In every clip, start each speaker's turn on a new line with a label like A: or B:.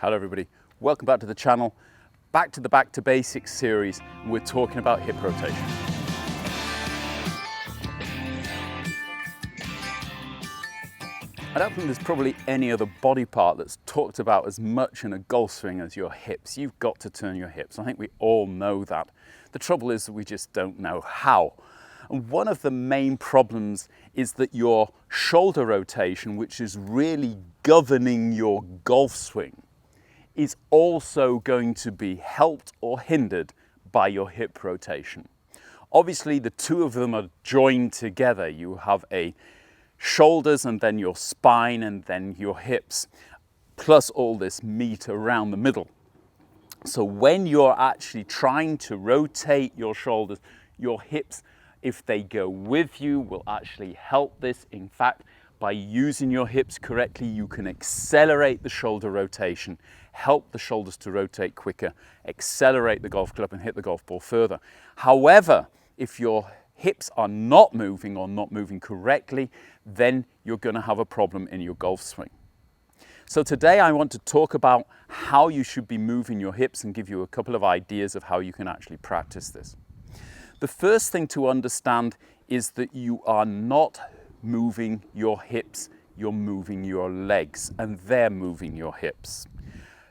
A: Hello everybody, welcome back to the channel. Back to the Back to Basics series, and we're talking about hip rotation. I don't think there's probably any other body part that's talked about as much in a golf swing as your hips. You've got to turn your hips. I think we all know that. The trouble is that we just don't know how. And one of the main problems is that your shoulder rotation, which is really governing your golf swing, is also going to be helped or hindered by your hip rotation. Obviously, the two of them are joined together. You have a shoulders and then your spine and then your hips, plus all this meat around the middle. So when you're actually trying to rotate your shoulders, your hips, if they go with you, will actually help this. In fact, by using your hips correctly, you can accelerate the shoulder rotation, help the shoulders to rotate quicker, accelerate the golf club and hit the golf ball further. However, if your hips are not moving or not moving correctly, then you're going to have a problem in your golf swing. So today I want to talk about how you should be moving your hips and give you a couple of ideas of how you can actually practice this. The first thing to understand is that you are not moving your hips, you're moving your legs, and they're moving your hips.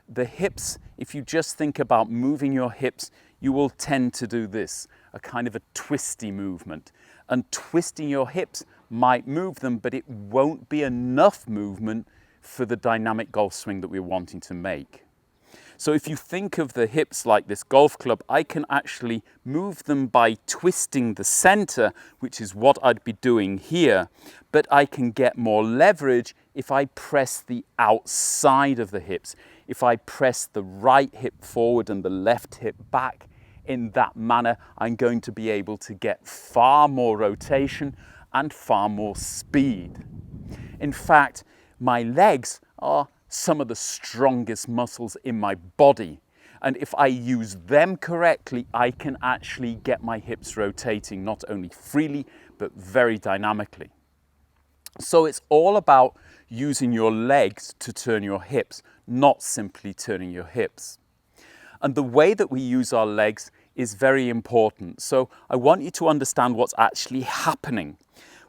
A: The hips, if you just think about moving your hips, you will tend to do this, a kind of a twisty movement. And twisting your hips might move them, but it won't be enough movement for the dynamic golf swing that we're wanting to make. So if you think of the hips like this golf club, I can actually move them by twisting the center, which is what I'd be doing here, but I can get more leverage if I press the outside of the hips. If I press the right hip forward and the left hip back in that manner, I'm going to be able to get far more rotation and far more speed. In fact, my legs are some of the strongest muscles in my body. And if I use them correctly, I can actually get my hips rotating not only freely, but very dynamically. So it's all about using your legs to turn your hips, not simply turning your hips. And the way that we use our legs is very important. So I want you to understand what's actually happening.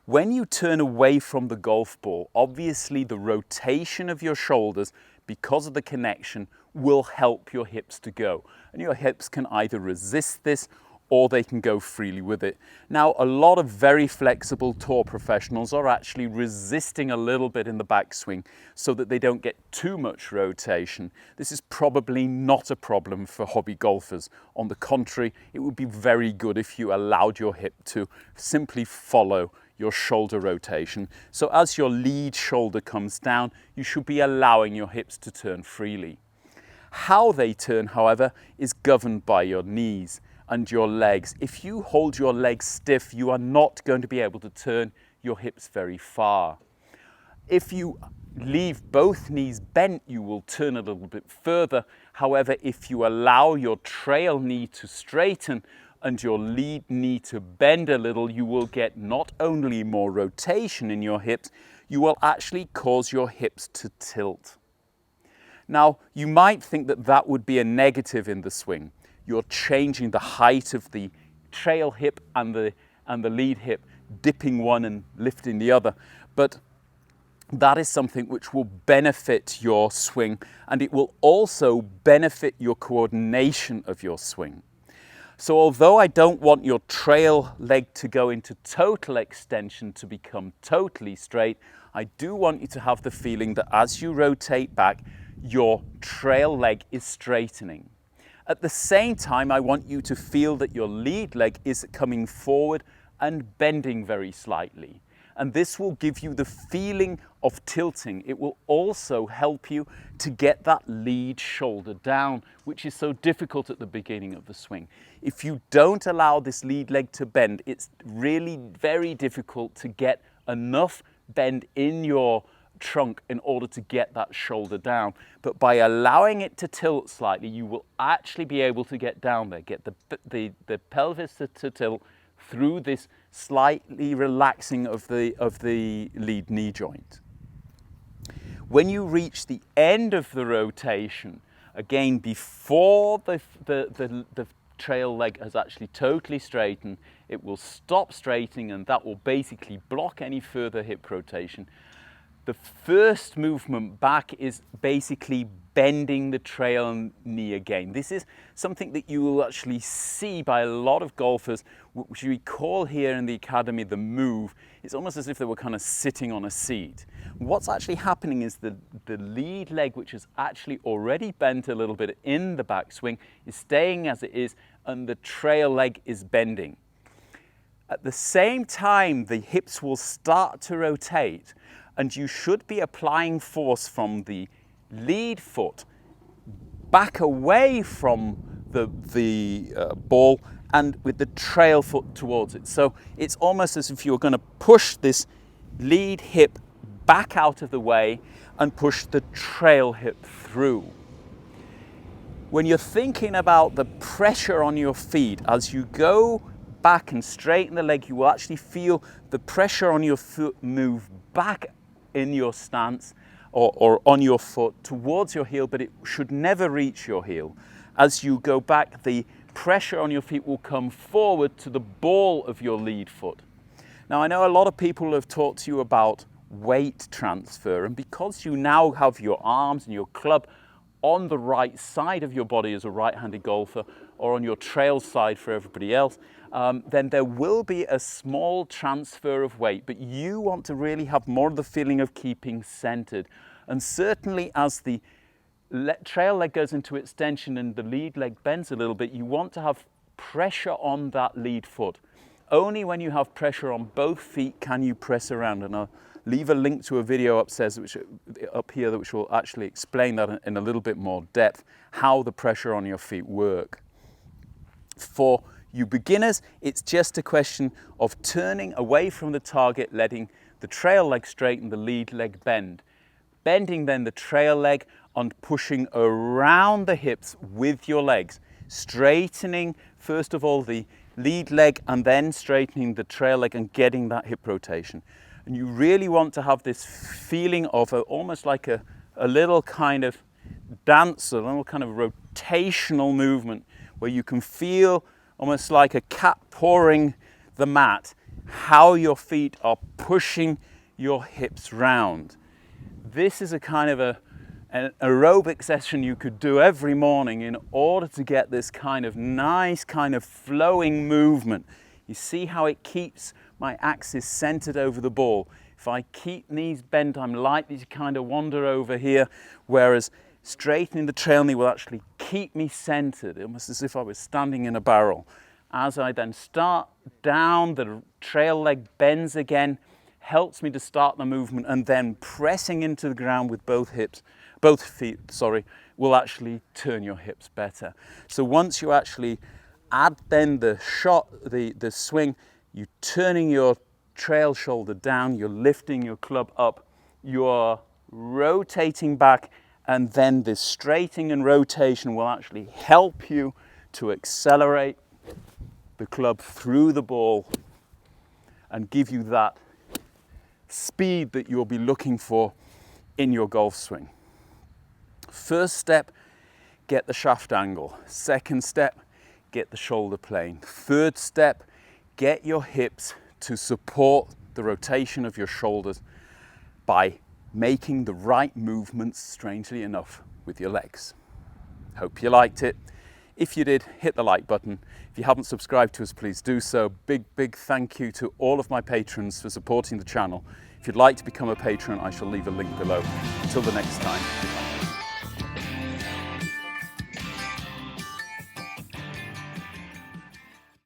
A: When you turn away from the golf ball, obviously the rotation of your shoulders, because of the connection, will help your hips to go. And your hips can either resist this or they can go freely with it. Now, a lot of very flexible tour professionals are actually resisting a little bit in the backswing so that they don't get too much rotation. This is probably not a problem for hobby golfers. On the contrary, it would be very good if you allowed your hip to simply follow your shoulder rotation. So as your lead shoulder comes down, you should be allowing your hips to turn freely. How they turn, however, is governed by your knees and your legs. If you hold your legs stiff, you are not going to be able to turn your hips very far. If you leave both knees bent, you will turn a little bit further. However, if you allow your trail knee to straighten and your lead knee to bend a little, you will get not only more rotation in your hips, you will actually cause your hips to tilt. Now, you might think that that would be a negative in the swing. You're changing the height of the trail hip and the lead hip, dipping one and lifting the other. But that is something which will benefit your swing, and it will also benefit your coordination of your swing. So although I don't want your trail leg to go into total extension to become totally straight, I do want you to have the feeling that as you rotate back, your trail leg is straightening. At the same time, I want you to feel that your lead leg is coming forward and bending very slightly. And this will give you the feeling of tilting. It will also help you to get that lead shoulder down, which is so difficult at the beginning of the swing. If you don't allow this lead leg to bend, it's really very difficult to get enough bend in your trunk in order to get that shoulder down. But by allowing it to tilt slightly, you will actually be able to get down there, get the pelvis to tilt through this slightly relaxing of the lead knee joint. When you reach the end of the rotation, again, before the trail leg has actually totally straightened, it will stop straightening, and that will basically block any further hip rotation. The first movement back is basically bending the trail knee again. This is something that you will actually see by a lot of golfers, which we call here in the academy the move. It's almost as if they were kind of sitting on a seat. What's actually happening is the lead leg, which is actually already bent a little bit in the backswing, is staying as it is, and the trail leg is bending. At the same time, the hips will start to rotate, and you should be applying force from the lead foot back away from the ball and with the trail foot towards it. So it's almost as if you're going to push this lead hip back out of the way and push the trail hip through. When you're thinking about the pressure on your feet, as you go back and straighten the leg, you will actually feel the pressure on your foot move back in your stance or on your foot towards your heel, but it should never reach your heel. As you go back, the pressure on your feet will come forward to the ball of your lead foot. Now, I know a lot of people have talked to you about weight transfer, and because you now have your arms and your club on the right side of your body as a right-handed golfer, or on your trail side for everybody else, then there will be a small transfer of weight, but you want to really have more of the feeling of keeping centered. And certainly as the trail leg goes into extension and the lead leg bends a little bit, you want to have pressure on that lead foot. Only when you have pressure on both feet can you press around, and I'll leave a link to a video upstairs, up here, which will actually explain that in a little bit more depth, how the pressure on your feet work. For you beginners, it's just a question of turning away from the target, letting the trail leg straighten, the lead leg bend. Bending then the trail leg and pushing around the hips with your legs. Straightening, first of all, the lead leg and then straightening the trail leg and getting that hip rotation. And you really want to have this feeling of almost like a little kind of dance, a little kind of rotational movement where you can feel almost like a cat pawing the mat, how your feet are pushing your hips round. This is a kind of an aerobic session you could do every morning in order to get this kind of nice kind of flowing movement. You see how it keeps my axis centered over the ball. If I keep knees bent, I'm likely to kind of wander over here, whereas straightening the trail knee will actually keep me centered, almost as if I was standing in a barrel. As I then start down, the trail leg bends again, helps me to start the movement, and then pressing into the ground with both feet, will actually turn your hips better. So once you actually add then the shot, the swing, you're turning your trail shoulder down, you're lifting your club up, you're rotating back, and then this straightening and rotation will actually help you to accelerate the club through the ball and give you that speed that you'll be looking for in your golf swing. First step, get the shaft angle. Second step, get the shoulder plane. Third step, get your hips to support the rotation of your shoulders by making the right movements, strangely enough, with your legs. Hope you liked it. If you did, hit the like button. If you haven't subscribed to us, please do so. Big thank you to all of my patrons for supporting the channel. If you'd like to become a patron, I shall leave a link below. Until the next time, goodbye.